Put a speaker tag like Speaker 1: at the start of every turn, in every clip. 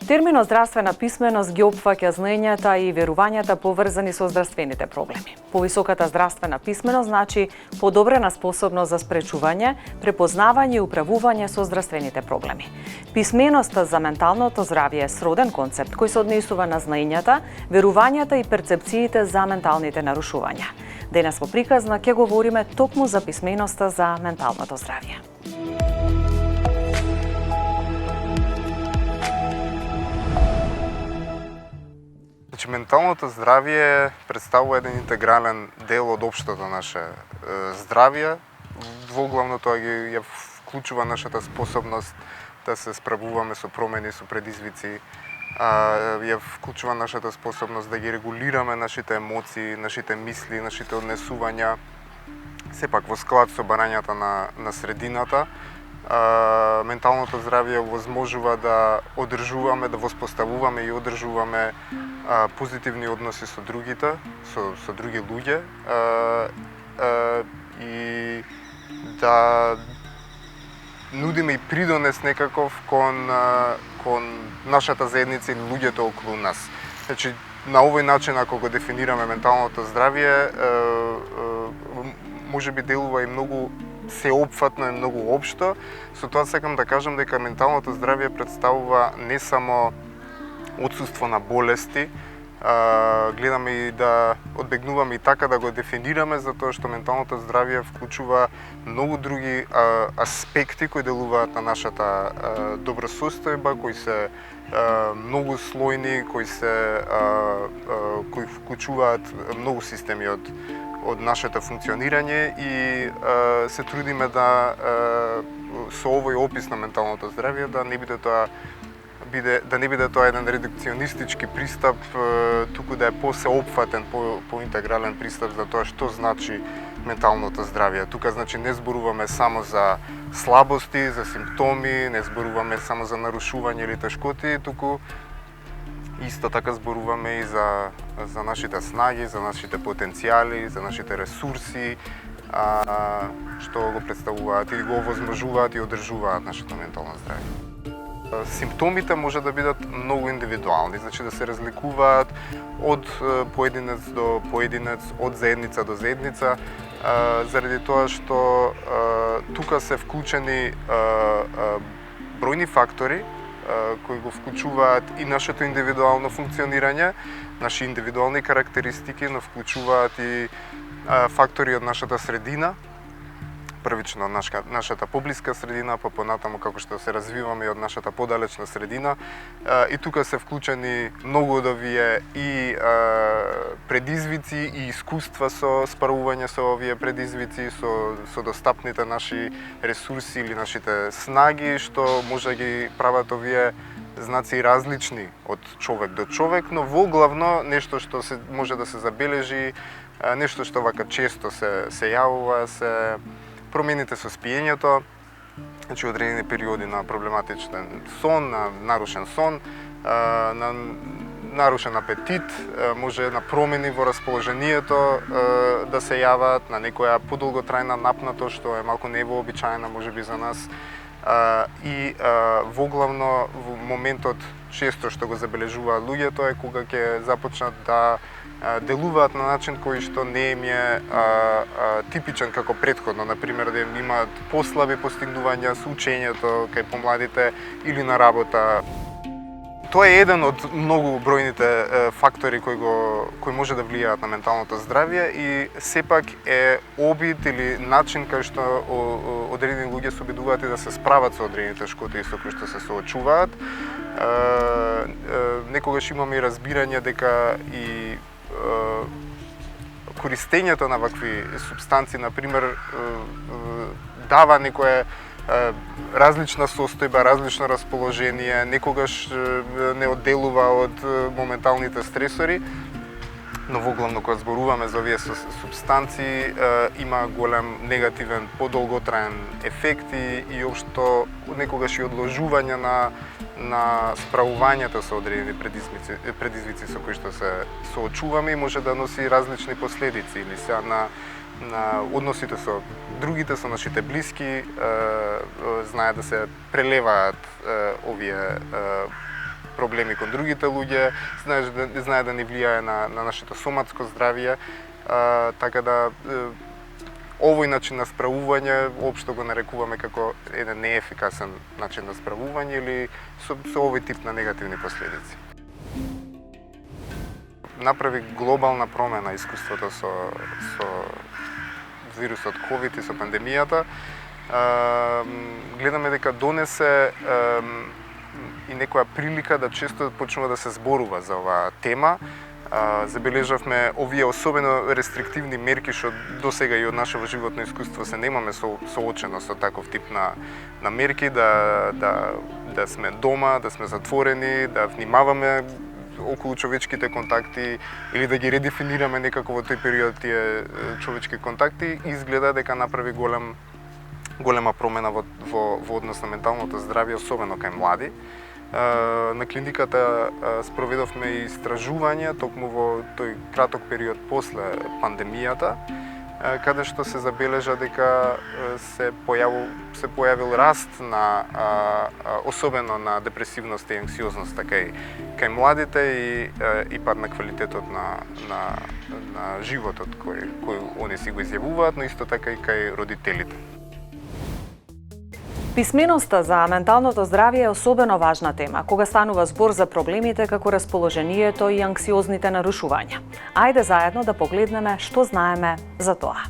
Speaker 1: Терминот здравствена писменост ги опфаќа знаењата и верувањата поврзани со здравствените проблеми. Повисоката здравствена писменост значи подобрена способност за спречување, препознавање и управување со здравствените проблеми. Писменоста за менталното здравје е сроден концепт кој се однесува на знаењата, верувањата и перцепциите за менталните нарушувања. Денес во приказна ќе говориме токму за писменоста за менталното здравје.
Speaker 2: Значи, менталното здравје представува еден интегрален дел од општото наше здравје. Двоглавно тоа ја вклучува нашата способност да се справуваме со промени, со предизвици, ја вклучува нашата способност да ги регулираме нашите емоции, нашите мисли, нашите однесувања, сепак во склад со барањата на средината. Менталното здравје овозможува да одржуваме, да воспоставуваме и одржуваме позитивни односи со другите, со други луѓе и да нудиме и придонес некаков кон нашата заедница и луѓето околу нас. Значи, на овој начин, ако го дефинираме менталното здравје, може би делува и многу сеопфатно и многу општо. Со тоа сакам да кажам дека менталното здравје представува не само отсуство на болести, гледаме и да одбегнуваме и така да го дефинираме, затоа што менталното здравје вклучува многу други аспекти кои делуваат на нашата добросостојба, кои се многу слојни, кои вклучуваат многу системи од нашето функционирање и се трудиме да со овој опис на менталното здравје да не биде тоа еден редукционистички пристап, туку да е посеопфатен, поинтегрален пристап за тоа што значи менталното здравје. Тука значи не зборуваме само за слабости, за симптоми, не зборуваме само за нарушување или тешкоти, туку исто така зборуваме и за нашите снаги, за нашите потенцијали, за нашите ресурси, што го представуваат или го овозможуваат и одржуваат нашето ментално здравје. Симптомите може да бидат многу индивидуални, значи да се разликуваат од поединец до поединец, од заедница до заедница, заради тоа што тука се вклучени бројни фактори кои го вклучуваат и нашето индивидуално функционирање, наши индивидуални карактеристики, но вклучуваат и фактори од нашата средина, првично нашата поблиска средина, па понатаму како што се развиваме и од нашата подалечна средина. И тука се вклучени многу од овие и предизвици и искуства со справување со овие предизвици, со достапните наши ресурси или нашите снаги, што може да ги прават овие знаци различни од човек до човек, но воглавно нешто што може да се забележи, нешто што вака често се јавува, се промените со спиењето, значи одредени периоди на проблематичен сон, на нарушен сон, на нарушен апетит, може на промени во расположението да се јават, на некоја подолготрајна напнатост, што е малку невообичаена можеби за нас. И воглавно во моментот често што го забележуваат луѓето е кога ќе започнат да делуваат на начин кој што не им е типичен како претходно, например да имаат послаби постигнувања со учењето кај помладите или на работа. Тоа е еден од многу бројните фактори кои може да влијаат на менталното здравје и сепак е обид или начин кај што одредени луѓе се обидуваат и да се справат со одредени тешкоти со кои што се соочуваат. Некогаш имаме и разбирање дека и користењето на вакви супстанци, например, дава некое различна состојба, различно расположение, некогаш не одделува од моменталните стресори, но воглавно кога зборуваме за овие супстанции има голем негативен подолготраен ефект и општо некогаш и одложување на справувањето со одредени предизвици со кои што се соочуваме и може да носи различни последици или сега на односите со другите, со нашите блиски, знае да се прелеваат овие проблеми кон другите луѓе, знае да ни влијае на нашето соматско здравје, така да овој начин на справување општо го нарекуваме како еден неефикасен начин на справување или со овој тип на негативни последици. Направи глобална промена искуството со вирусот COVID и со пандемијата. Гледаме дека донесе и некоја прилика да често почнува да се зборува за оваа тема. Забележавме овие особено рестриктивни мерки што досега и од нашето животно искуство се немаме соочено со таков тип на мерки, да сме дома, да сме затворени, да внимаваме околу човечките контакти или да ги редефинираме некако во тој период тие човечки контакти, изгледа дека направи голема промена во однос на менталното здравје, особено кај млади. На клиниката спроведовме и истражување токму во тој краток период после пандемијата, каде што се забележа дека се појавил раст на особено на депресивноста и анксиозноста кај младите и пад на квалитетот на животот кој они си го изјавуваат, но исто така и кај родителите.
Speaker 1: Писменоста за менталното здравје е особено важна тема кога станува збор за проблемите како расположението и анксиозните нарушувања. Ајде заедно да погледнеме што знаеме за тоа.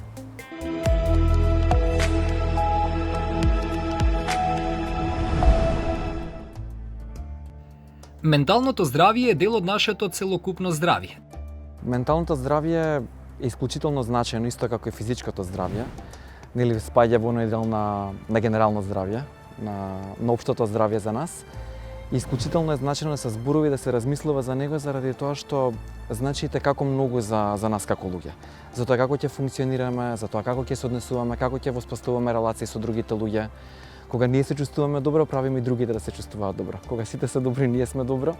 Speaker 3: Менталното здравје е дел од нашето целокупно здравје.
Speaker 4: Менталното здравје е исклучително значајно, исто како и физичкото здравје. Нели спаѓа во оној дел на генерално здравје, на општото здравје за нас. И исклучително е значајно да се зборува и да се размислува за него заради тоа што значи како многу за нас како луѓе. За тоа како ќе функционираме, за тоа како ќе се однесуваме, како ќе воспоставуваме релации со другите луѓе. Кога ние се чувствуваме добро, правиме и другите да се чувствуваат добро. Кога сите се добри, ние сме добро.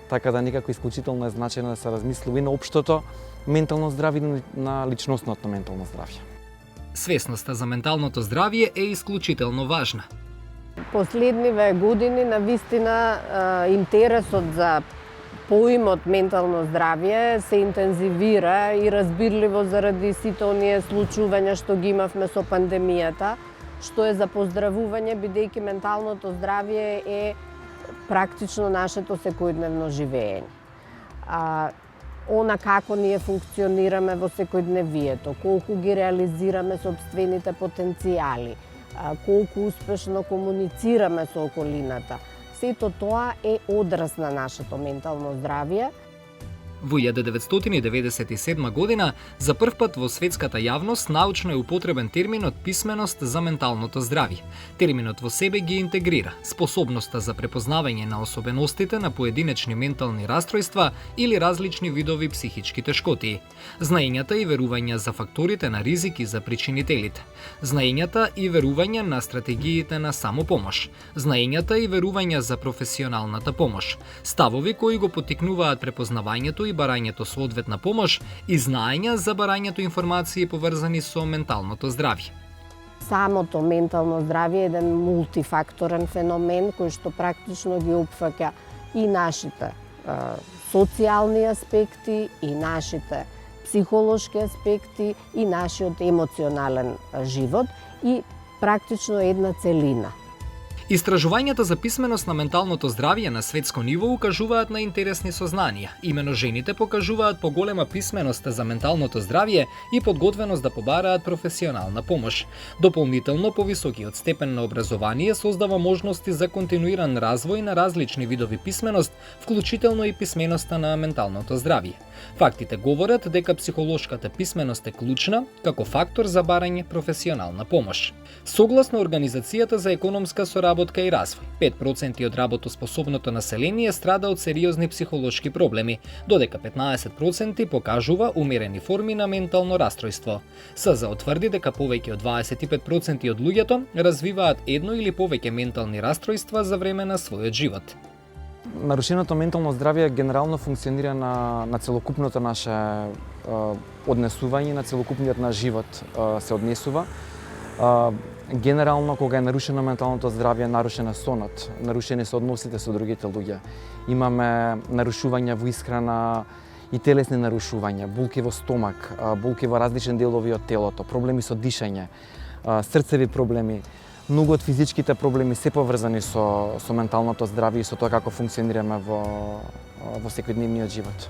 Speaker 4: Така да никако исклучително е значајно да се размислува и на општото ментално здравје и на личностното ментално здравје.
Speaker 3: Свесноста за менталното здравје е исклучително важна.
Speaker 5: Последниве години навистина интересот за поимот ментално здравје се интензивира и разбирливо заради сите оние случувања што ги имавме со пандемијата, што е за поздравување бидејќи менталното здравје е практично нашето секојдневно живење. Она како ние функционираме во секојдневието, колку ги реализираме сопствените потенцијали, колку успешно комуницираме со околината. Сето тоа е одраз на нашето ментално здравје.
Speaker 3: Во 1997 година, за прв пат во светската јавност научно е употребен терминот писменост за менталното здравје. Терминот во себе ги интегрира способноста за препознавање на особеностите на поединечни ментални растројства или различни видови психички тешкотии, знаењата и верувања за факторите на ризик и за причинителите, знаењата и верувања на стратегиите на самопомош, знаењата и верувања за професионалната помош, ставови кои го поттикнуваат препознавањето и барањето соодветна помош и знаења за барањето информации поврзани со менталното здравје.
Speaker 5: Самото ментално здравје е еден мултифакторен феномен кој што практично ги опфаќа и нашите социјални аспекти, и нашите психолошки аспекти, и нашиот емоционален живот и практично една целина.
Speaker 3: Истражувањата за писменост на менталното здравје на светско ниво укажуваат на интересни сознанија. Имено жените покажуваат поголема писменост за менталното здравје и подготвеност да побараат професионална помош. Дополнително, повисокиот степен на образование создава можности за континуиран развој на различни видови писменост, вклучително и писменоста на менталното здравје. Фактите говорат дека психолошката писменост е клучна како фактор за барање професионална помош. Согласно Организацијата за економска соработка и развој, 5% од работоспособното население страда од сериозни психолошки проблеми, додека 15% покажува умерени форми на ментално растројство. СЗ утврди дека повеќе од 25% од луѓето развиваат едно или повеќе ментални растројства за време на својот живот.
Speaker 4: Нарушеното ментално здравје генерално функционира на целокупното наше однесување, на целокупниот наш живот се однесува. Генерално, кога е нарушено менталното здравје, нарушена сонот, нарушени се односите со другите луѓе. Имаме нарушувања во исхрана и телесни нарушувања, булки во стомак, булки во различни делови од телото, проблеми со дишење, срцеви проблеми. Многу од физичките проблеми се поврзани со менталното здравје и со тоа како функционираме во секојдневниот живот.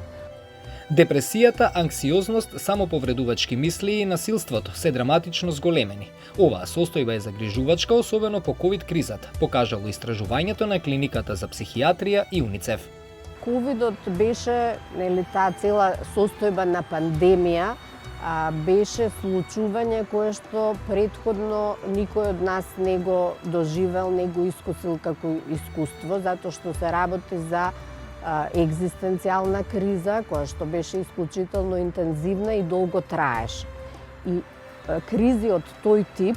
Speaker 3: Депресијата, анксиозност, самоповредувачки мисли и насилството се драматично зголемени. Оваа состојба е загрижувачка, особено по ковид кризата, покажало истражувањето на клиниката за психијатрија и УНИЦЕФ.
Speaker 5: Ковидот беше, таа цела состојба на пандемија, беше случување кое што претходно никој од нас не го доживел, не го искусил како искуство, затоа што се работи за екзистенцијална криза, која што беше исклучително интензивна и долго траеше. И кризи од тој тип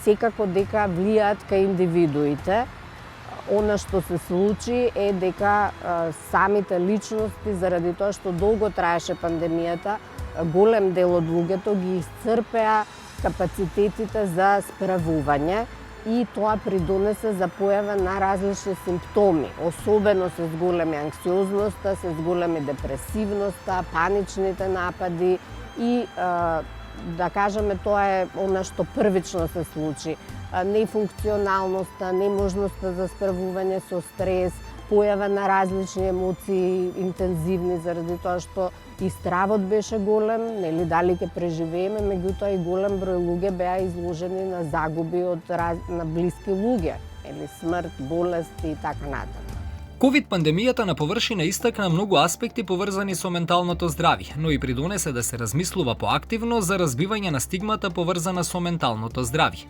Speaker 5: секако дека влијаат кај индивидуите. Она што се случи е дека самите личности, заради тоа што долго траеше пандемијата, голем дел од луѓето ги исцрпеа капацитетите за справување и тоа придонесе за појава на различни симптоми, особено се зголеми анксиозноста, се зголеми депресивноста, паничните напади и да кажеме тоа е она што првично се случи. Нефункционалноста, неможноста за справување со стрес, појава на различни емоции интензивни заради тоа што и стравот беше голем, дали ќе преживееме, меѓутоа и голем број луѓе беа изложени на загуби на блиски луѓе, смрт, болести и така натаму.
Speaker 3: Ковид пандемијата на површина истакна многу аспекти поврзани со менталното здравје, но и придонесе да се размислува поактивно за разбивање на стигмата поврзана со менталното здравје.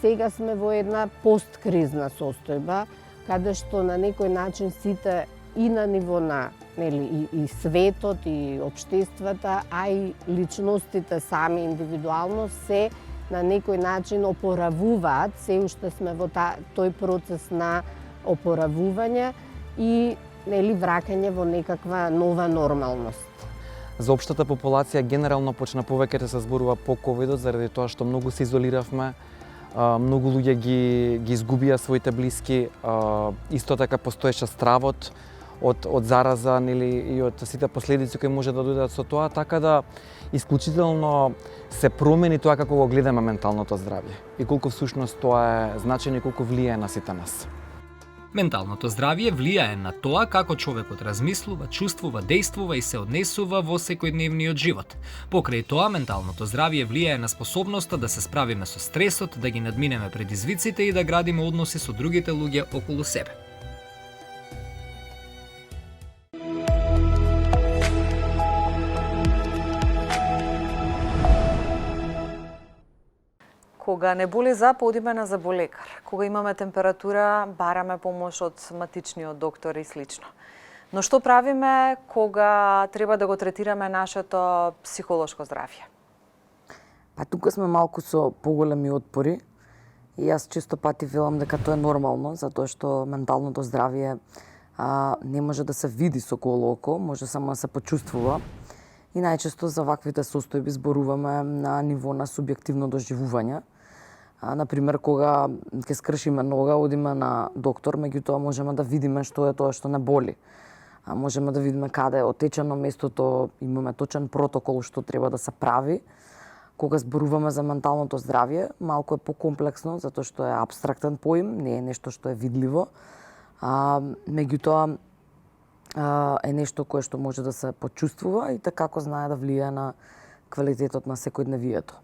Speaker 5: Сега сме во една посткризна состојба, каде што на некој начин сите и на ниво на и светот, и општествата, а и личностите сами индивидуално се на некој начин опоравуваат, се уште сме во тој процес на опоравување и враќање во некаква нова нормалност.
Speaker 4: За општата популација генерално почна повеќе да се зборува по ковидот заради тоа што многу се изолиравме, многу луѓе ги изгубија своите блиски, исто така постоеше стравот од зараза и од сите последици кои може да дојдат со тоа, така да исклучително се промени тоа како го гледаме менталното здравје и колку всушност тоа е значено и колку влијае на сите нас.
Speaker 3: Менталното здравје влијае на тоа како човекот размислува, чувствува, дејствува и се однесува во секојдневниот живот. Покрај тоа, менталното здравје влијае на способноста да се справиме со стресот, да ги надминеме предизвиците и да градиме односи со другите луѓе околу себе.
Speaker 1: Кога не боли зап, одиме на заболекар. Кога имаме температура, бараме помош од матичниот доктор и слично. Но што правиме кога треба да го третираме нашето психолошко здравје?
Speaker 6: Па тука сме малку со поголеми отпори и јас често пати велам дека тоа е нормално, затоа што менталното здравје не може да се види со голо око, може само да се почувствува. И најчесто за ваквите состојби зборуваме на ниво на субјективно доживување. Например, кога ќе скршиме нога, одиме на доктор, меѓутоа можеме да видиме што е тоа што не боли. Можеме да видиме каде е отечено местото, имаме точен протокол што треба да се прави. Кога зборуваме за менталното здравје, малку е покомплексно, затоа што е апстрактен поим, не е нешто што е видливо. Меѓутоа е нешто кое што може да се почувствува и така како знае да влијае на квалитетот на секојдневието.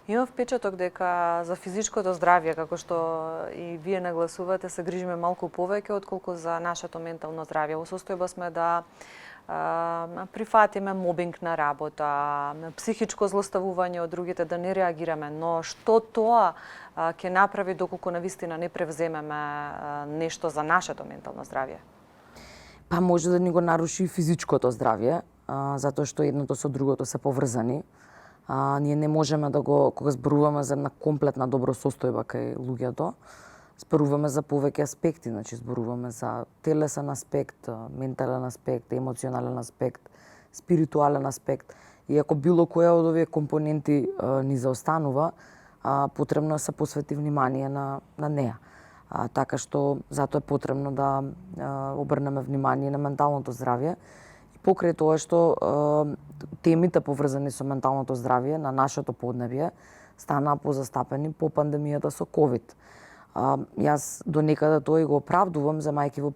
Speaker 1: Имам впечаток дека за физичкото здравје, како што и вие нагласувате, се грижиме малку повеќе отколку за нашето ментално здравје. Во состојба сме да прифатиме мобинг на работа, психичко злоставување од другите, да не реагираме. Но што тоа ќе направи доколку навистина не превземеме нешто за нашето ментално здравје?
Speaker 6: Па може да ни го наруши физичкото здравје, затоа што едното со другото се поврзани. Ние не можеме да го, кога зборуваме за една комплетна добро состојба кај луѓето, зборуваме за повеќе аспекти, значи зборуваме за телесен аспект, ментален аспект, емоционален аспект, спиритуален аспект. И ако било која од овие компоненти ни заостанува, потребно е да се посвети внимание на неа. Така што затоа е потребно да обрнеме внимание на менталното здравје. И покрај тоа што темите поврзани со менталното здравје на нашето поднебје станаа позастапени по пандемијата со ковид. Јас до некаде тоа и го оправдувам, земајќи во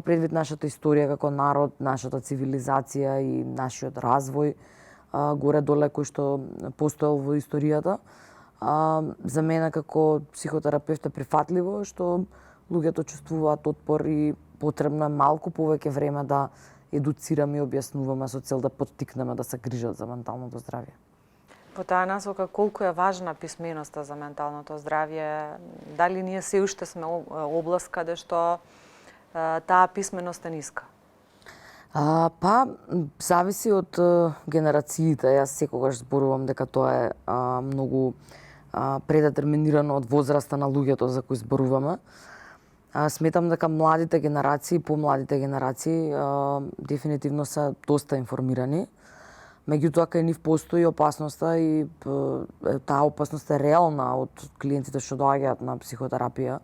Speaker 6: предвид нашата историја како народ, нашата цивилизација и нашиот развој горе-доле кој што постоел во историјата. За мене како психотерапевт е прифатливо што луѓето чувствуваат отпор и потребно е малку повеќе време да едуцираме и објаснуваме со цел да поттикнеме да се грижат за менталното здравје.
Speaker 1: По таа насока, колку е важна писменоста за менталното здравје? Дали ние се уште сме област каде што таа писменост е ниска?
Speaker 6: Зависи од генерациите. Јас секогаш зборувам дека тоа е многу предетерминирано од возраста на луѓето за кои зборуваме. Сметам дека младите генерации, помладите генерации дефинитивно се доста информирани. Меѓутоа, кај нив постои опасноста и таа опасност е реална од клиентите што доаѓаат на психотерапија,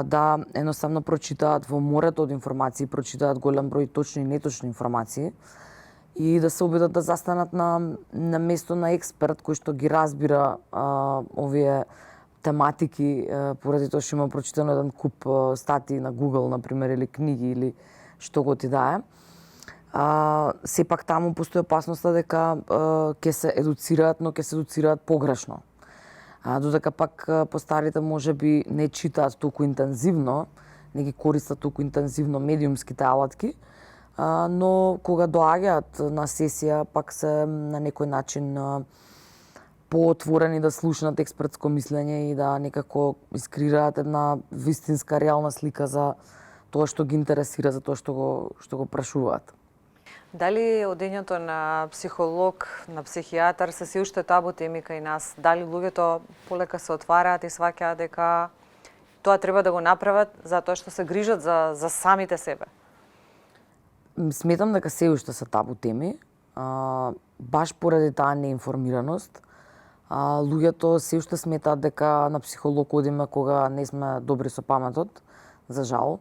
Speaker 6: да едноставно прочитаат во морето од информации, прочитаат голем број точни и неточни информации и да се обидат да застанат на место на експерт кој што ги разбира овие тематики, поради тоа што има прочитано еден куп статии на Google, например, или книги, или што го ти дае. Сепак таму постои опасноста дека ќе се едуцираат, но ќе се едуцираат погрешно. Додека пак постарите можеби не читаат толку интензивно, не ги користат толку интензивно медиумските алатки, но кога доаѓаат на сесија пак се на некој начин поотворени да слушнат експертско мислење и да некако искрираат една вистинска реална слика за тоа што ги интересира, за тоа што го прашуваат.
Speaker 1: Дали одењето на психолог, на психијатар се уште табу теми кај нас? Дали луѓето полека се отвараат и сваќаат дека тоа треба да го направат затоа што се грижат за самите себе?
Speaker 6: Сметам дека се уште се табу теми, баш поради таа неинформираност. Луѓето се уште сметаат дека на психолог одиме кога не сме добри со паметот, за жал.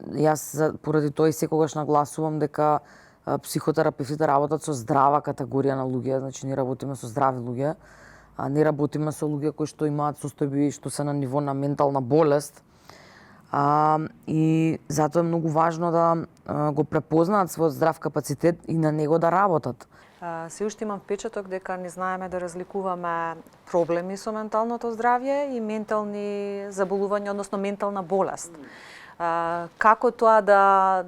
Speaker 6: Јас поради тоа и секогаш нагласувам дека психотерапевтите работат со здрава категорија на луѓе, значи ние работиме со здрави луѓе, а не работиме со луѓе кои што имаат состојби што се на ниво на ментална болест. И затоа е многу важно да го препознаат својот здрав капацитет и на него да работат.
Speaker 1: Се уште имам впечаток дека не знаеме да разликуваме проблеми со менталното здравје и ментални заболувања, односно ментална болест. Како тоа да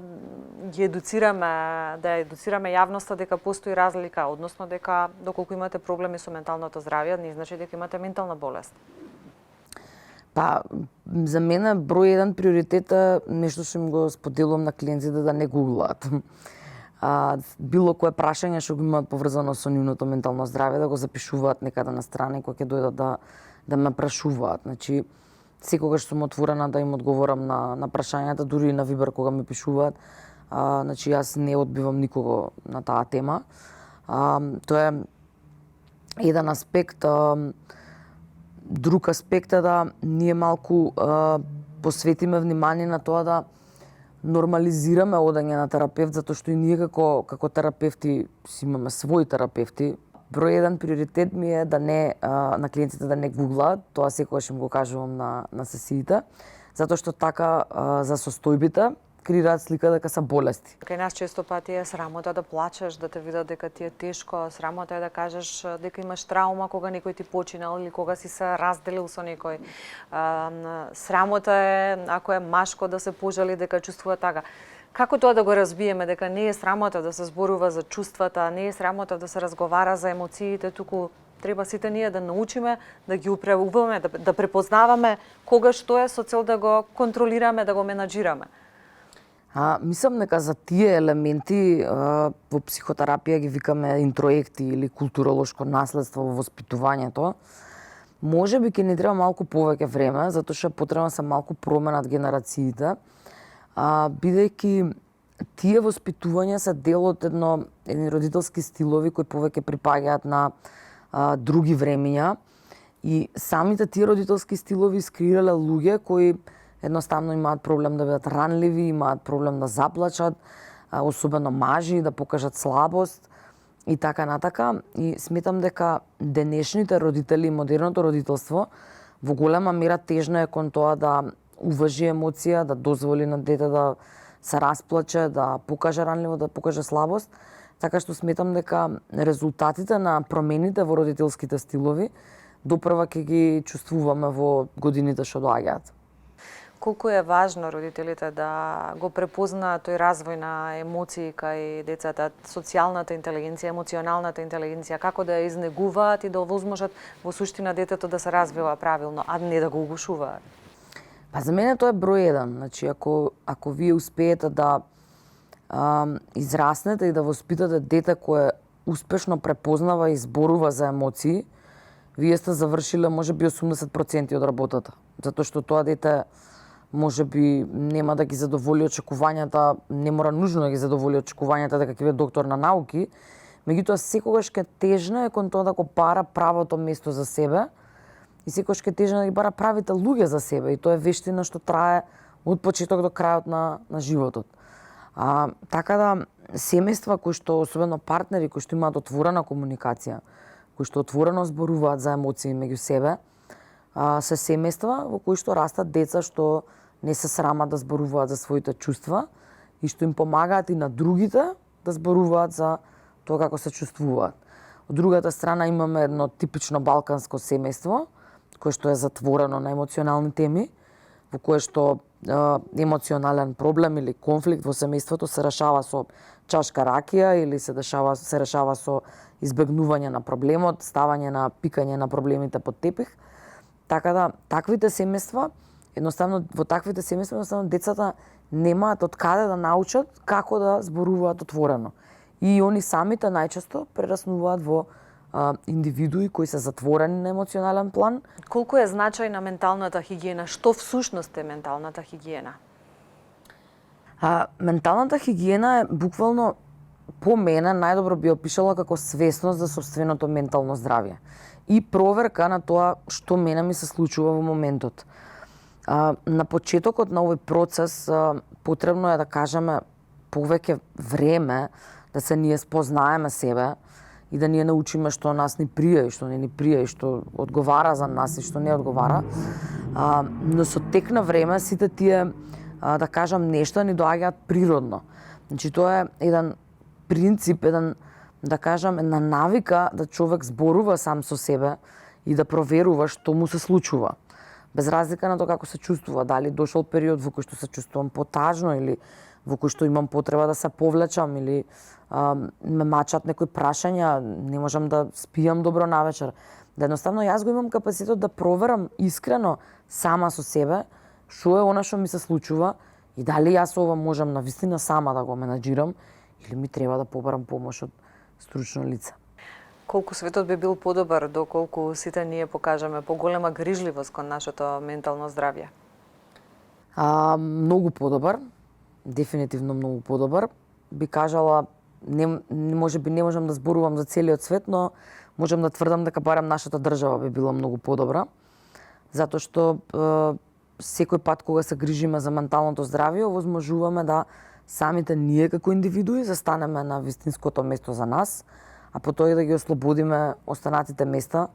Speaker 1: едуцираме јавноста дека постои разлика, односно дека доколку имате проблеми со менталното здравје, не значи дека имате ментална болест?
Speaker 6: За мене број еден приоритет е нешто што им го споделувам на клиентите да не гуглаат. Било кое прашање што го имаат поврзано со нивното ментално здравје да го запишуваат некаде на страна кога ќе дојдат да ме прашуваат. Значи, секогаш сум отворена да им одговорам на прашањата, дури и на Вибер кога ми пишуваат. Значи, јас не одбивам никого на таа тема. Тоа е еден аспект. Друг аспект е да ние малку посветиме внимание на тоа да нормализираме одење на терапевт, затоа што и ние како терапевти си имаме своји терапевти. Број еден приоритет ми е да не на клиентите да не гуглаат, тоа секогаш им го кажувам на сесиите, затоа што така за состојбите креираат слика дека се болести.
Speaker 1: Кај нас често пати е срамота да плачеш, да те видат дека ти е тешко, срамота е да кажеш дека имаш траума кога некој ти починал или кога си се разделил со некој. Срамота е ако е машко да се пожали дека чувствува така. Како тоа да го разбиеме, дека не е срамота да се зборува за чувствата, не е срамота да се разговара за емоциите, туку треба сите ние да научиме, да ги управуваме, да препознаваме кога што е со цел да го контролираме, да го менаџираме.
Speaker 6: Мислам дека за тие елементи во психотерапија ги викаме интроекти или културолошко наследство во воспитувањето. Може би ќе ни треба малку повеќе време, затоа што потребно се малку променат генерациите, бидејќи тие воспитувања се дел од едни родителски стилови кои повеќе припаѓаат на други времиња и самите тие родителски стилови искреирале луѓе кои едноставно имаат проблем да бидат ранливи, имаат проблем да заплачат, особено мажи, да покажат слабост и така натака. И сметам дека денешните родители и модерното родителство во голема мера тежно е кон тоа да уважи емоција, да дозволи на дете да се расплаче, да покаже ранливо, да покаже слабост. Така што сметам дека резултатите на промените во родителските стилови допрва ќе ги чувствуваме во годините што доаѓаат.
Speaker 1: Колку е важно родителите да го препознаат тој развој на емоции кај децата, социјалната интелигенција, емоционалната интелигенција, како да ја изнегуваат и да овозможат во суштина детето да се развива правилно, а не да го угушуваат?
Speaker 6: Па за мене тоа е број еден. Значи, ако вие успеете да израснете и да воспитате дете кое успешно препознава и зборува за емоции, вие сте завршиле можеби 80% од работата. Затоа што тоа дете можеби нема да ги задоволи очекувањата, не мора нужно да ги задоволи очекувањата дека ќе биде доктор на науки, меѓутоа секогаш ќе тежне кон тоа да го бара правото место за себе и секогаш ќе тежне да ги бара правите луѓе за себе и тоа е вештина што трае од почеток до крајот на животот. Така да семејства кои што, особено партнери кои што имаат отворена комуникација, кои што отворено зборуваат за емоции меѓу себе, се семејства во кои што растат деца што не се срамат да зборуваат за своите чувства и што им помагаат и на другите да зборуваат за тоа како се чувствуваат. Од другата страна имаме едно типично балканско семејство, кое што е затворено на емоционални теми, во кое што емоционален проблем или конфликт во семејството се решава со чашка ракија или се решава со избегнување на проблемот, ставање на пикање на проблемите под тепих. Така да, таквите семејства, во таквите семејства децата немаат од каде да научат како да зборуваат отворено. И они самите најчесто прераснуваат во индивидуи кои се затворени на емоционален план.
Speaker 1: Колку е значајна менталната хигиена? Што всушност е менталната хигиена?
Speaker 6: Менталната хигиена е буквално, по мене, најдобро би опишала како свесност за сопственото ментално здравје и проверка на тоа што мене ми се случува во моментот. На почетокот на овој процес потребно е да кажеме повеќе време да се ние спознаеме себе и да ние научиме што нас ни прија и што не ни прија и што одговара за нас и што не одговара. Но со тек на време сите тие, да кажам, нешта ни доаѓаат природно. Значи тоа е еден принцип, да кажам, една навика да човек зборува сам со себе и да проверува што му се случува. Без разлика на тоа како се чувствува, дали дошол период во кој што се чувствувам потажно или во кој што имам потреба да се повлечам или ме мачат некои прашања, не можам да спијам добро навечер. Да едноставно јас го имам капацитет да проверам искрено сама со себе што е она што ми се случува и дали јас ова можам навистина сама да го менаџирам или ми треба да побарам помош од стручно лице.
Speaker 1: Колку светот би бил подобар доколку сите ние покажеме поголема грижливост кон нашето ментално здравје?
Speaker 6: Многу подобар, дефинитивно многу подобар. Би кажала, можеби не можам да зборувам за целиот свет, но можам да тврдам дека барем нашата држава би била многу подобра, затоа што секој пат кога се грижиме за менталното здравје, овозможуваме да самите ние како индивидуи застанеме на вистинското место за нас, а потоа и да ги ослободиме останатите места,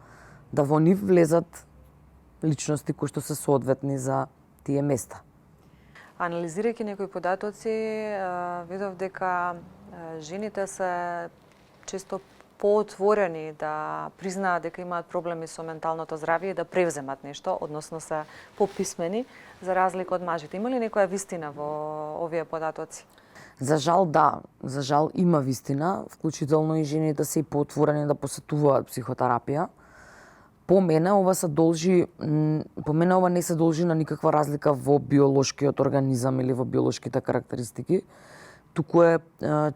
Speaker 6: да во нив влезат личности кои што се соодветни за тие места.
Speaker 1: Анализирајќи некои податоци, видов дека жените се често поотворени да признаат дека имаат проблеми со менталното здравје и да превземат нешто, односно се пописмени, за разлика од мажите. Има ли некоја вистина во овие податоци?
Speaker 6: За жал да, за жал има вистина, вклучително и жените се и поотворени да посетуваат психотерапија. По мене ова не се должи на никаква разлика во биолошкиот организам или во биолошките карактеристики, туку е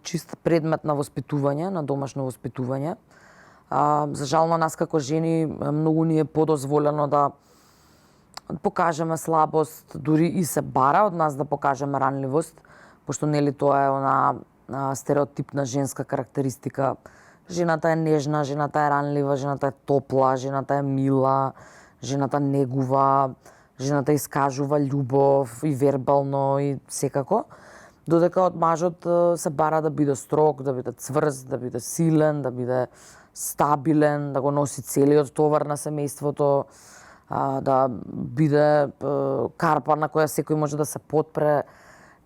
Speaker 6: чист предмет на воспитување, на домашно воспитување. За жал на нас како жени многу ни е подозволено да покажеме слабост, дури и се бара од нас да покажеме ранливост, пошто нели тоа е она стереотипна женска карактеристика. Жената е нежна, жената е ранлива, жената е топла, жената е мила, жената негува, жената искажува љубов и вербално и секако. Додека од мажот се бара да биде строг, да биде цврст, да биде силен, да биде стабилен, да го носи целиот товар на семејството, да биде карпа на која секој може да се потпре.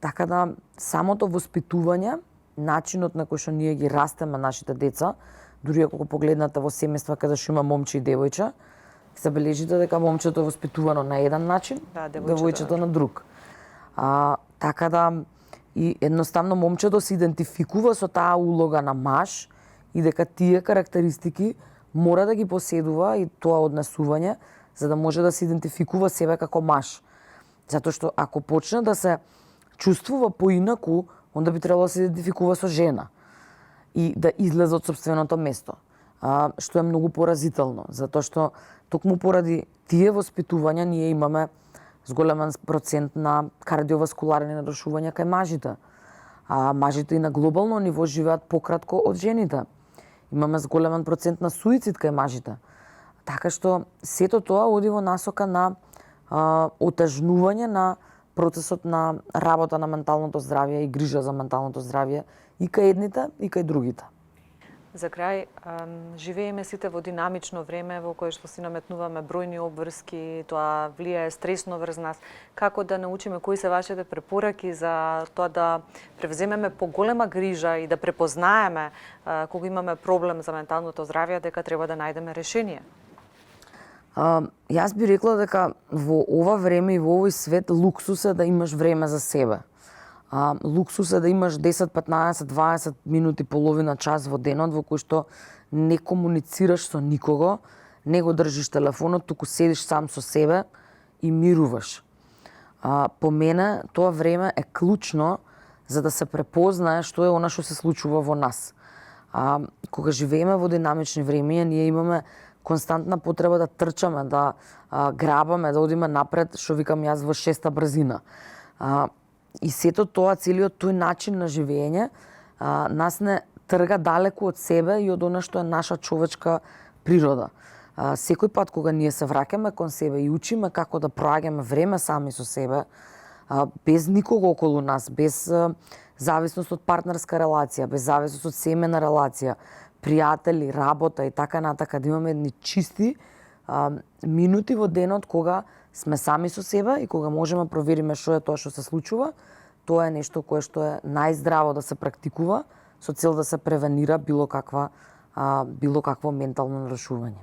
Speaker 6: Така да самото воспитување, начинот на кој што ние ги растеме нашите деца, дури ако го погледнате во семејства каде што има момче и девојче, се бележите дека момчето е воспитувано на еден начин, девојчето на друг. Така да и едноставно момчето се идентификува со таа улога на маж и дека тие карактеристики мора да ги поседува и тоа однесување за да може да се идентификува себе како маж. Затоа што ако почне да се чувствува поинаку, онда би требало да се идентификува со жена и да излезе од сопственото место, што е многу поразително, затоа што токму поради тие воспитувања ние имаме зголемен процент на кардиоваскуларни нарушувања кај мажите. Мажите и на глобално ниво живеат пократко од жените. Имаме зголемен процент на суицид кај мажите. Така што сето тоа оди во насока на отежнување на процесот на работа на менталното здравје и грижа за менталното здравје и кај едните и кај другите.
Speaker 1: За крај, живееме сите во динамично време во кое што си наметнуваме бројни обврски, тоа влијае стресно врз нас. Како да научиме, кои се вашите препораки за тоа да превземеме поголема грижа и да препознаеме кога имаме проблем за менталното здравје, дека треба да најдеме решение?
Speaker 6: Јас би рекла дека во ова време и во овој свет луксус е да имаш време за себе. Луксус е да имаш 10, 15, 20 минути, половина час во денот во кој што не комуницираш со никого, не го држиш телефонот, туку седиш сам со себе и мируваш. По мене тоа време е клучно за да се препознае што е она што се случува во нас. Кога живееме во динамични времења, ние имаме константна потреба да трчаме, да грабаме, да одиме напред, што викам јас во шеста брзина. И сето тоа, целиот тој начин на живење, нас не трга далеку од себе и од она што е наша човечка природа. Секој пат кога ние се враќаме кон себе и учиме како да проаѓаме време сами со себе, без никого околу нас, без зависност од партнерска релација, без зависност од семена релација, пријатели, работа и така натака, да имаме едни чисти минути во денот кога сме сами со себе и кога можеме да провериме што е тоа што се случува, тоа е нешто кое што е најздраво да се практикува со цел да се превенира било какво ментално нарушување.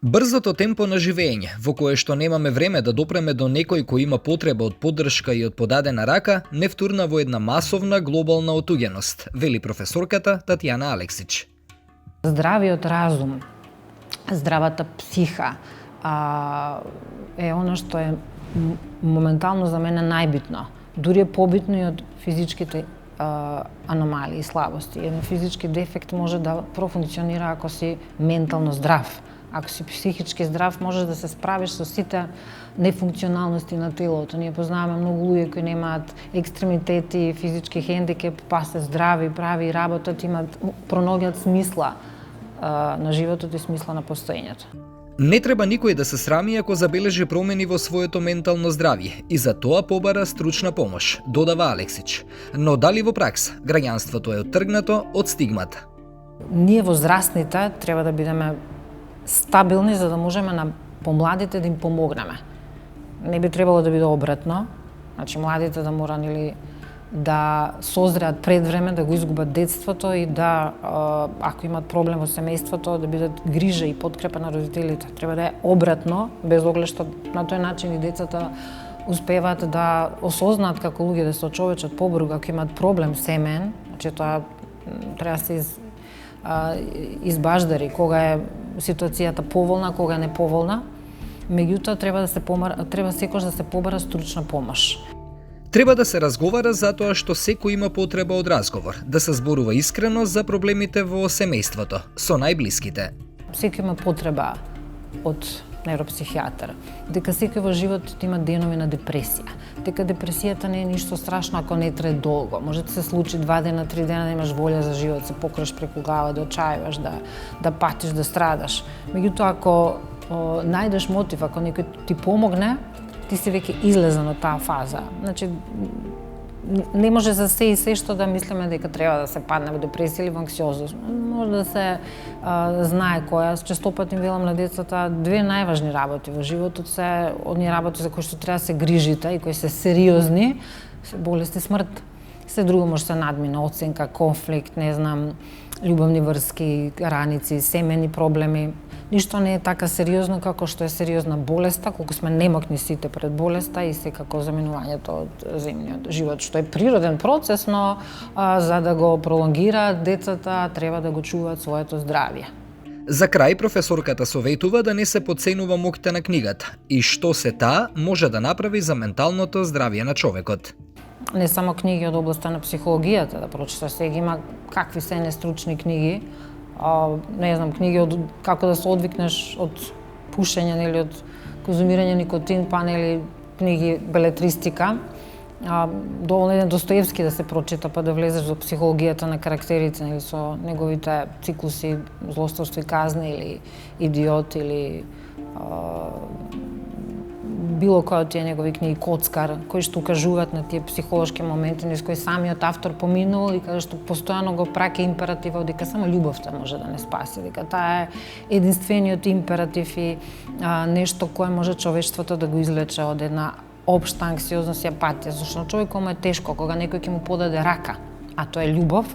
Speaker 3: Брзото темпо на живење, во кое што немаме време да допреме до некој кој има потреба од поддршка и од подадена рака, не втурна во една масовна глобална отуѓеност, вели професорката Татјана Алексич.
Speaker 7: Здравиот разум, здравата психа е оно што е моментално за мене најбитно. Дури е побитно и од физичките аномалии и слабости. Еден физички дефект може да профункционира ако си ментално здрав. Ако си психички здрав, можеш да се справиш со сите нефункционалности на телото. Ние познаваме многу луѓе кои немаат екстремитети, физички хендикеп, па се здрави, прави и работат, пронаоѓаат смисла на животот и смисла на постоењето.
Speaker 3: Не треба никој да се срами ако забележи промени во своето ментално здравје и за тоа побара стручна помош, додава Алексич. Но дали во пракса граѓанството е оттргнато од стигмата?
Speaker 7: Ние возрастните треба да бидеме стабилни за да можеме на помладите да им помогнеме. Не би требало да биде обратно, значи младите да мора да созреат пред време, да го изгубат детството и да, ако имат проблем во семејството, да бидат грижа и подкрепа на родителите. Треба да е обратно, без оглед што на тој начин и децата успеваат да осознаат како луѓе да се очовечат побрзо ако имаат проблем семен, значи тоа треба да се избаждари кога е ситуацијата поволна, кога е неповолна. Меѓутоа треба секогаш да се побара стручна помош.
Speaker 3: Треба да се разговара за тоа што секој има потреба од разговор, да се зборува искрено за проблемите во семејството, со најблиските.
Speaker 7: Секој има потреба од нейропсихијатар, дека секој во животот има денови на депресија. Дека депресијата не е ништо страшно ако не трае долго. Може да се случи 2 дена, 3 дена да имаш волја за живот, се покреш преку глава, да очајуваш, да патиш, да страдаш. Меѓутоа, ако најдеш мотив, ако некој ти помогне, ти си веќе излезен од таа фаза. Значи, не може за се и се што да мислиме дека треба да се падне во депресија или во анксиозност. Може да се знае која. Често пати им велам на децата, 2 најважни работи во животот се оние работи за кои што треба да се грижите и кои се сериозни, се болест и смрт. Се друго може се надмине, оценка, конфликт, не знам, љубовни врски, раници, семени проблеми. Ништо не е така сериозно како што е сериозна болеста, колку сме немокни сите пред болеста и секако заминувањето од земниот живот, што е природен процес, но за да го пролонгира, децата треба да го чуваат своето здравје.
Speaker 3: За крај, професорката советува да не се подценува моќта на книгата и што се таа може да направи за менталното здравје на човекот.
Speaker 7: Не само книги од областта на психологијата, да прочиташ, сега има какви се нестручни книги, не знам, книги од како да се одвикнеш од пушење или од конзумирање никотин, па нели книги белетристика. Доволно еден Достоевски да се прочита, па да влезеш во психологијата на карактерите, нели со неговите циклуси, злосторство и казна или идиот или било кој од тие негови книги, Коцкар, кои што укажуваат на тие психолошки моменти низ кои самиот автор поминувал и каде што постојано го праќа императивот дека само љубовта може да не спаси, дека таа е единствениот императив и нешто кое може човештвото да го излече од една општа анксиозност и апатија, зашто човек кому е тешко, кога некој ќе му подаде рака, а тоа е љубов,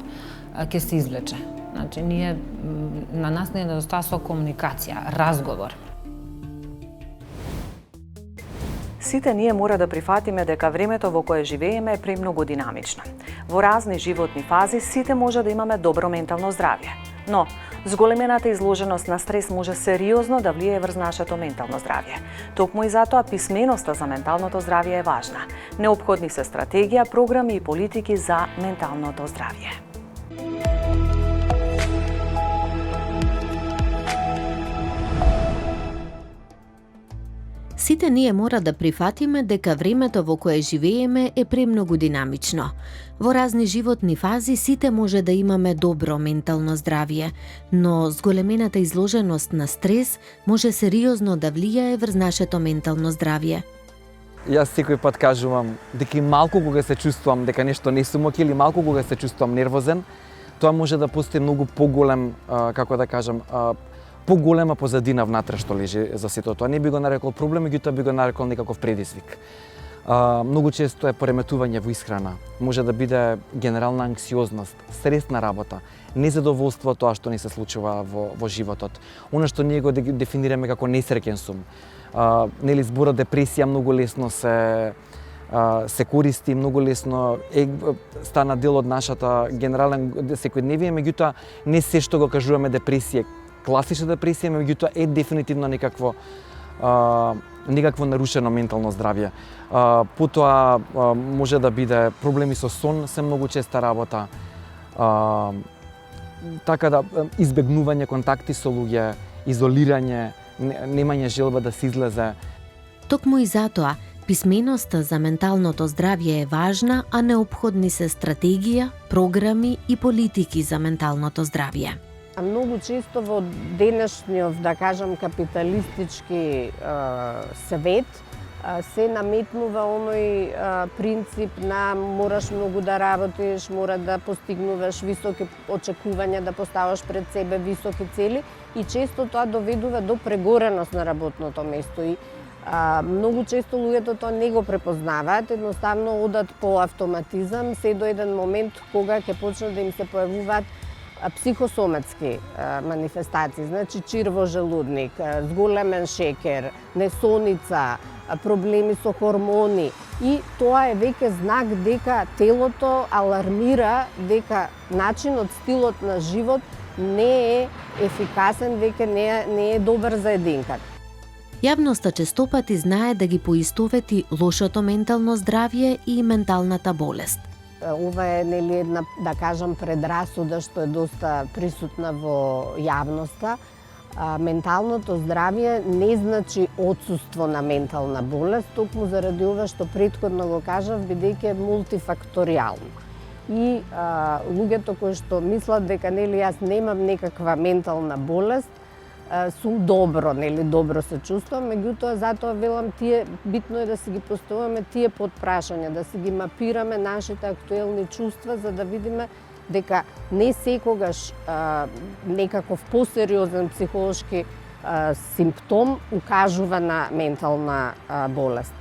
Speaker 7: ќе се извлече. Значи, на нас не недостасува комуникација, разговор.
Speaker 1: Сите ние мора да прифатиме дека времето во кое живееме е премногу динамично. Во разни животни фази сите може да имаме добро ментално здравје. Но, зголемената изложеност на стрес може сериозно да влијае врз нашето ментално здравје. Токму и затоа писменоста за менталното здравје е важна. Неопходни се стратегија, програми и политики за менталното здравје.
Speaker 8: Сите ние мора да прифатиме дека времето во кое живееме е премногу динамично. Во разни животни фази сите може да имаме добро ментално здравје, но зголемената изложеност на стрес може сериозно да влијае врз нашето ментално здравје.
Speaker 4: Јас секој пат кажувам дека и малку кога се чувствувам дека нешто не сум окей или малку кога се чувствувам нервозен, тоа може да постои многу поголем, како да кажам, поголема позадина внатре што лежи за сето тоа. Не би го нарекол проблем, меѓутоа би го нарекол некаков предизвик. Многу често е пореметување во исхрана. Може да биде генерална анксиозност, стресна работа, незадоволство тоа што ни се случува во животот. Она што ние го дефинираме како несреќен сум. Нели зборот депресија многу лесно се користи, многу лесно стана дел од нашата генерален секојдневие, меѓутоа не се што го кажуваме депресија класична депресија, меѓутоа е дефинитивно некакво нарушено ментално здравје. Потоа може да биде проблеми со сон, се многу честа работа. Така да избегнување контакти со луѓе, изолирање, немање желба да се излезе.
Speaker 8: Токму и затоа, писменоста за менталното здравје е важна, а неопходни се стратегија, програми и политики за менталното здравје.
Speaker 5: Многу често во денешниот, да кажам, капиталистички свет се наметнува оној принцип на мораш многу да работиш, мора да постигнуваш високи очекувања, да поставаш пред себе високи цели и често тоа доведува до прегореност на работното место и многу често луѓето тоа не го препознаваат, едноставно одат по автоматизам, се до еден момент кога ќе почнат да им се појавуваат психосоматски манифестации, значи чирвожелудник, зголемен шекер, несоница, проблеми со хормони и тоа е веќе знак дека телото алармира дека начинот, стилот на живот не е ефикасен, веќе не е добар за единката.
Speaker 8: Јавноста честопати знае да ги поистовети лошото ментално здравје и менталната болест.
Speaker 5: Ова е една, да кажам, предрасуда што е доста присутна во јавноста. Менталното здравје не значи отсуство на ментална болест, токму заради ова што претходно го кажав, бидејќи е мултифакторијално. И луѓето кои што мислат дека нели јас немам некаква ментална болест, сум добро, нели добро се чувствувам, меѓутоа затоа велам тие битно е да си ги поставуваме тие подпрашања, да си ги мапираме нашите актуелни чувства за да видиме дека не секогаш некаков посериозен психолошки симптом укажува на ментална болест.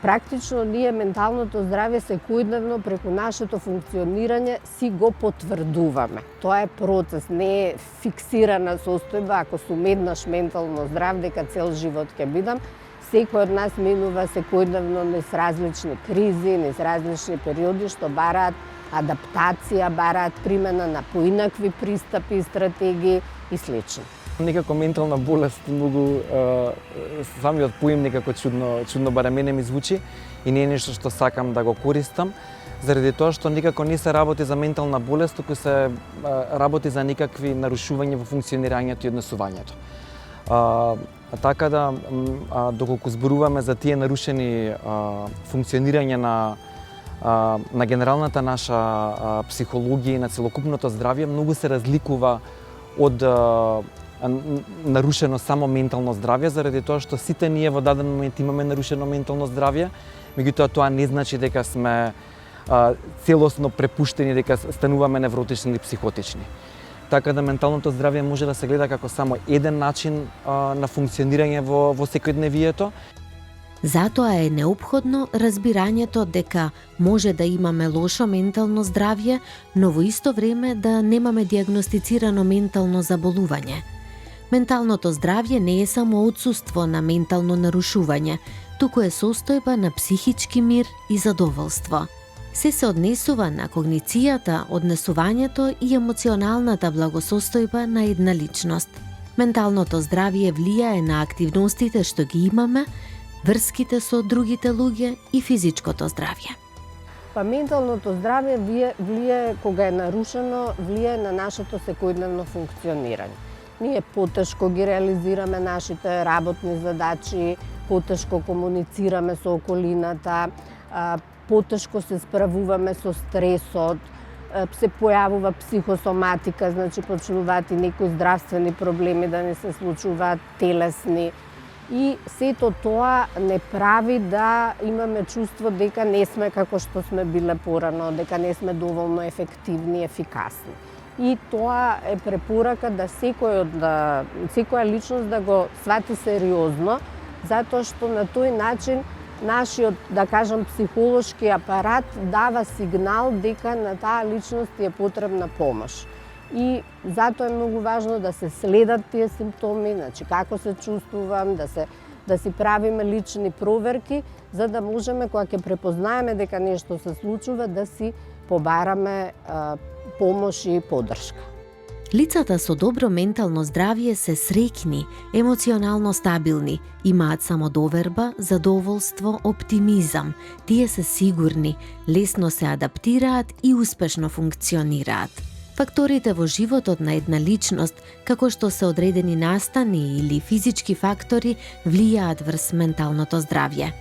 Speaker 5: Практично ние менталното здравје секојдневно преку нашето функционирање си го потврдуваме. Тоа е процес, не е фиксирана состојба, ако сум еднаш ментално здрав дека цел живот ќе бидам. Секој од нас минува секојдневно низ различни кризи, низ различни периоди што бараат адаптација, бараат примена на поинакви пристапи и стратегии и слично.
Speaker 4: Некако ментална болест многу самиот поим некако чудно барем мене ми звучи и не е нешто што сакам да го користам, заради тоа што никако не се работи за ментална болест, туку се работи за некакви нарушувања во функционирањето и однесувањето. Така да, доколку зборуваме за тие нарушени функционирање на генералната наша психологија и на целокупното здравје, многу се разликува од нарушено само ментално здравје, заради тоа што сите ние во даден момент имаме нарушено ментално здравје, меѓутоа тоа не значи дека сме целосно препуштени, дека стануваме невротични или психотични. Така да менталното здравје може да се гледа како само еден начин на функционирање во секојдневието.
Speaker 8: Затоа е неопходно разбирањето дека може да имаме лошо ментално здравје, но во исто време да немаме диагностицирано ментално заболување. Менталното здравје не е само отсуство на ментално нарушување, туку е состојба на психички мир и задоволство. Се однесува на когницијата, однесувањето и емоционалната благосостојба на една личност. Менталното здравје влијае на активностите што ги имаме, врските со другите луѓе и физичкото здравје.
Speaker 5: Менталното здравје влијае кога е нарушено, влијае на нашето секојдневно функционирање. Ние потешко ги реализираме нашите работни задачи, потешко комуницираме со околината, потешко се справуваме со стресот, се појавува психосоматика, значи почнуваат и некои здравствени проблеми да не се случуваат, телесни. И сето тоа не прави да имаме чувство дека не сме како што сме биле порано, дека не сме доволно ефективни, ефикасни. И тоа е препорака да секоја личност да го свати сериозно, затоа што на тој начин нашиот, да кажам, психолошки апарат дава сигнал дека на таа личност е потребна помош. И затоа е многу важно да се следат тие симптоми, значи како се чувствувам, да си правиме лични проверки, за да можеме, кога ќе препознаеме дека нешто се случува, да си побараме помош и поддршка.
Speaker 8: Лицата со добро ментално здравје се среќни, емоционално стабилни, имаат самодоверба, задоволство, оптимизам. Тие се сигурни, лесно се адаптираат и успешно функционираат. Факторите во животот на една личност, како што се одредени настани или физички фактори, влијаат врз менталното здравје.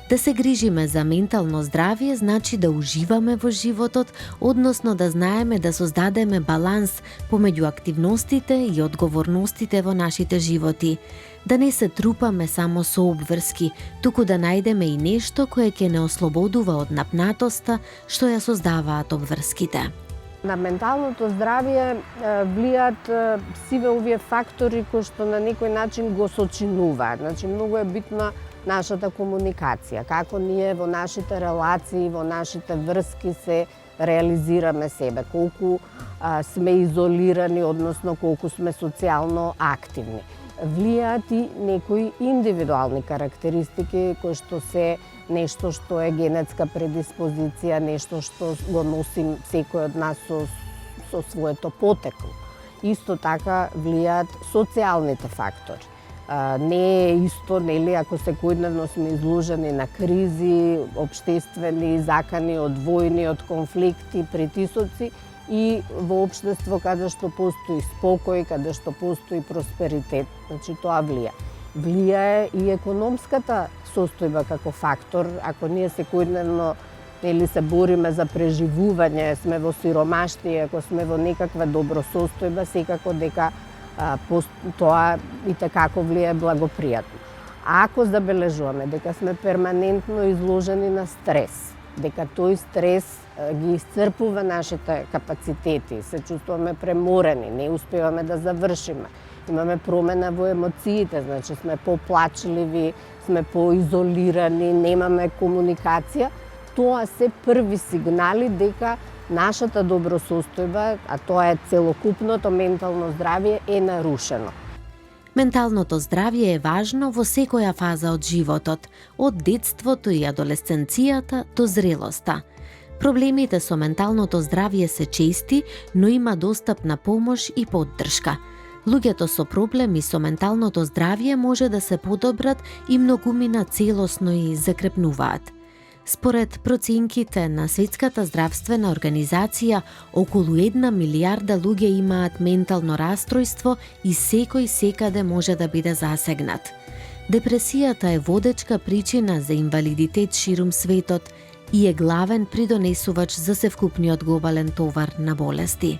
Speaker 8: Да се грижиме за ментално здравје значи да уживаме во животот, односно да знаеме да создадеме баланс помеѓу активностите и одговорностите во нашите животи. Да не се трупаме само со обврски, туку да најдеме и нешто кое ќе не ослободува од напнатоста што ја создаваат обврските.
Speaker 5: На менталното здравје влијаат сиве овие фактори кои што на некој начин го сочинуваат. Значи, многу е битна нашата комуникација, како ние во нашите релации, во нашите врски се реализираме себе, колку сме изолирани, односно колку сме социјално активни. Влијаат и некои индивидуални карактеристики кои што се нешто што е генетска предиспозиција, нешто што го носим секој од нас со своето потекло. Исто така влијаат социјалните фактори. Не е исто, нели, ако секојдневно сме изложени на кризи, општествени, закани од војни, од конфликти, притисоци, и во општество каде што постои спокој, каде што постои просперитет. Значи тоа влија. Влијае и економската состојба како фактор. Ако ние секојдневно се бориме за преживување, сме во сиромаштие, ако сме во некаква добро состојба, секако дека тоа и такако влијае благопријатно. А ако забележуваме дека сме перманентно изложени на стрес, дека тој стрес ги исцрпува нашите капацитети, се чувствуваме преморени, не успеваме да завршиме, имаме промена во емоциите, значи сме поплачливи, сме поизолирани, немаме комуникација, тоа се први сигнали дека нашата добросостојба, а тоа е целокупното ментално здравје, е нарушено.
Speaker 8: Менталното здравје е важно во секоја фаза од животот, од детството и адолесценцијата до зрелоста. Проблемите со менталното здравје се чести, но има достап на помош и поддршка. Луѓето со проблеми со менталното здравје може да се подобрат и многумина целосно и закрепнуваат. Според проценките на Светската здравствена организација, околу 1 милијарда луѓе имаат ментално растројство и секој секаде може да биде засегнат. Депресијата е водечка причина за инвалидитет ширум светот и е главен придонесувач за севкупниот глобален товар на болести.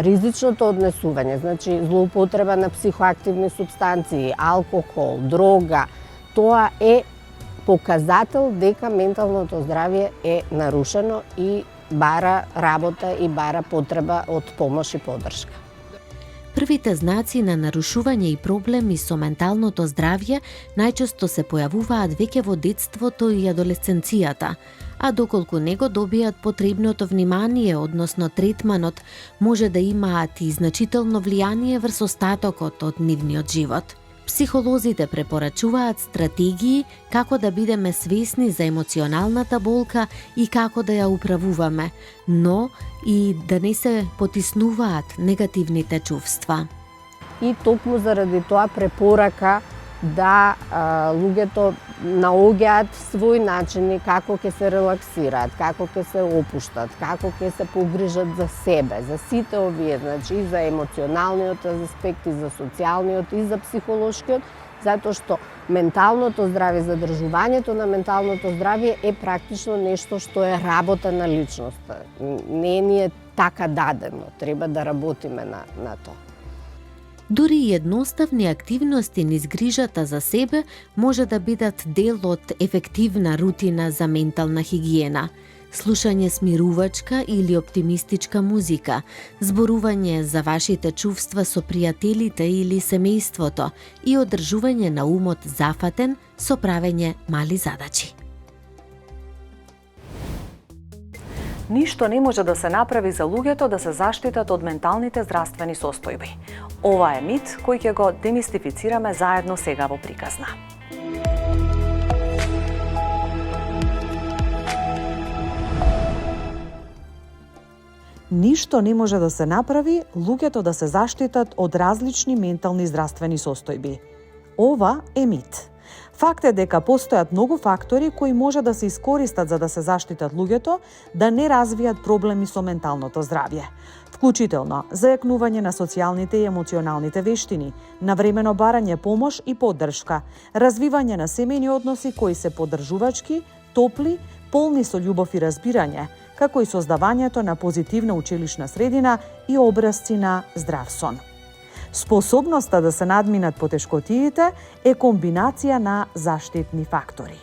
Speaker 5: Ризичното однесување, значи злоупотреба на психоактивни супстанции, алкохол, дрога, тоа е показател дека менталното здравје е нарушено и бара работа и бара потреба од помош и поддршка.
Speaker 8: Првите знаци на нарушување и проблеми со менталното здравје најчесто се појавуваат веќе во детството и адолесценцијата, а доколку не го добијат потребното внимание, односно третманот, може да имаат и значително влијание врз остатокот од нивниот живот. Психолозите препорачуваат стратегии како да бидеме свесни за емоционалната болка и како да ја управуваме, но и да не се потиснуваат негативните чувства.
Speaker 5: И токму заради тоа препорака да луѓето наоѓаат свој начини како ќе се релаксираат, како ќе се опуштат, како ќе се погрижат за себе, за сите овие, значи и за емоционалниот аспект, и за социјалниот, и за психолошкиот, затоа што менталното здравје, задржувањето на менталното здравје е практично нешто што е работа на личноста. Не ни е така дадено, треба да работиме на тоа.
Speaker 8: Дури и едноставни активности низ грижата за себе може да бидат дел од ефективна рутина за ментална хигиена. Слушање смирувачка или оптимистичка музика, зборување за вашите чувства со пријателите или семејството и одржување на умот зафатен со правење мали задачи.
Speaker 1: Ништо не може да се направи за луѓето да се заштитат од менталните здравствени состојби. Ова е мит кој ќе го демистифицираме заедно сега во приказна. Ништо не може да се направи луѓето да се заштитат од различни ментални здравствени состојби. Ова е мит. Факт е дека постојат многу фактори кои може да се искористат за да се заштитат луѓето да не развијат проблеми со менталното здравје, вклучително зајакнување на социјалните и емоционалните вештини, навремено барање помош и поддршка, развивање на семејни односи кои се поддржувачки, топли, полни со љубов и разбирање, како и создавањето на позитивна училишна средина и образци на здрав сон. Способноста да се надминат потешкотиите е комбинација на заштитни фактори.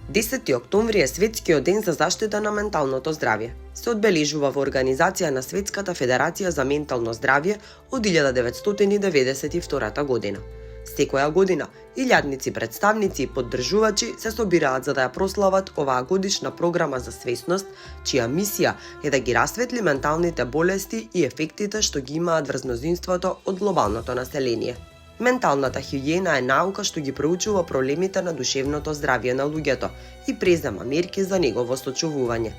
Speaker 9: Десети октомври е Светскиот ден за заштита на менталното здравје. Се одбележува во организација на Светската федерација за ментално здравје од 1992 година. Секоја година, илјадници представници и поддржувачи се собираат за да ја прослават оваа годишна програма за свесност, чија мисија е да ги расветли менталните болести и ефектите што ги имаат врз мнозинството од глобалното население. Менталната хигиена е наука што ги проучува проблемите на душевното здравје на луѓето и презема мерки за негово сочувување.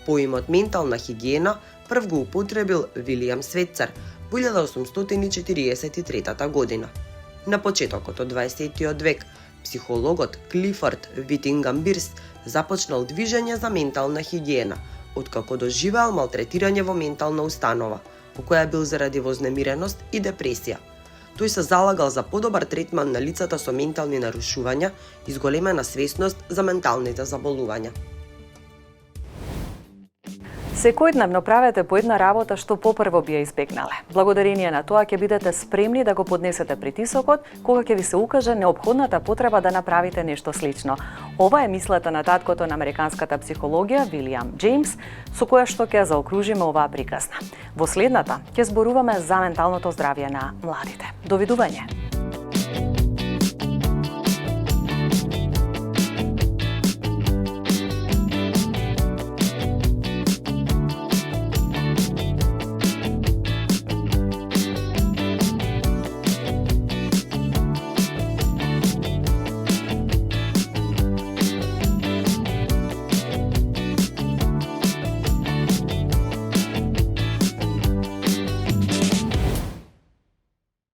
Speaker 9: Поимот ментална хигиена прв го употребил Вилијам Светцер во 1843 година. На почетокот од 20-тиот век, психологот Клифорд Витингамбирс започнал движење за ментална хигиена, откако доживеал малтретирање во ментална установа, по која бил заради вознемиреност и депресија. Тој се залагал за подобар третман на лицата со ментални нарушувања и зголемена свесност за менталните заболувања.
Speaker 1: Секојдневно правете по една работа што попрво би ја избегнале. Благодарение на тоа ќе бидете спремни да го поднесете притисокот кога ќе ви се укаже неопходната потреба да направите нешто слично. Ова е мислата на таткото на американската психологија Вилијам Џејмс, со која што ќе заокружиме оваа приказна. Во следната ќе зборуваме за менталното здравје на младите. Довидување.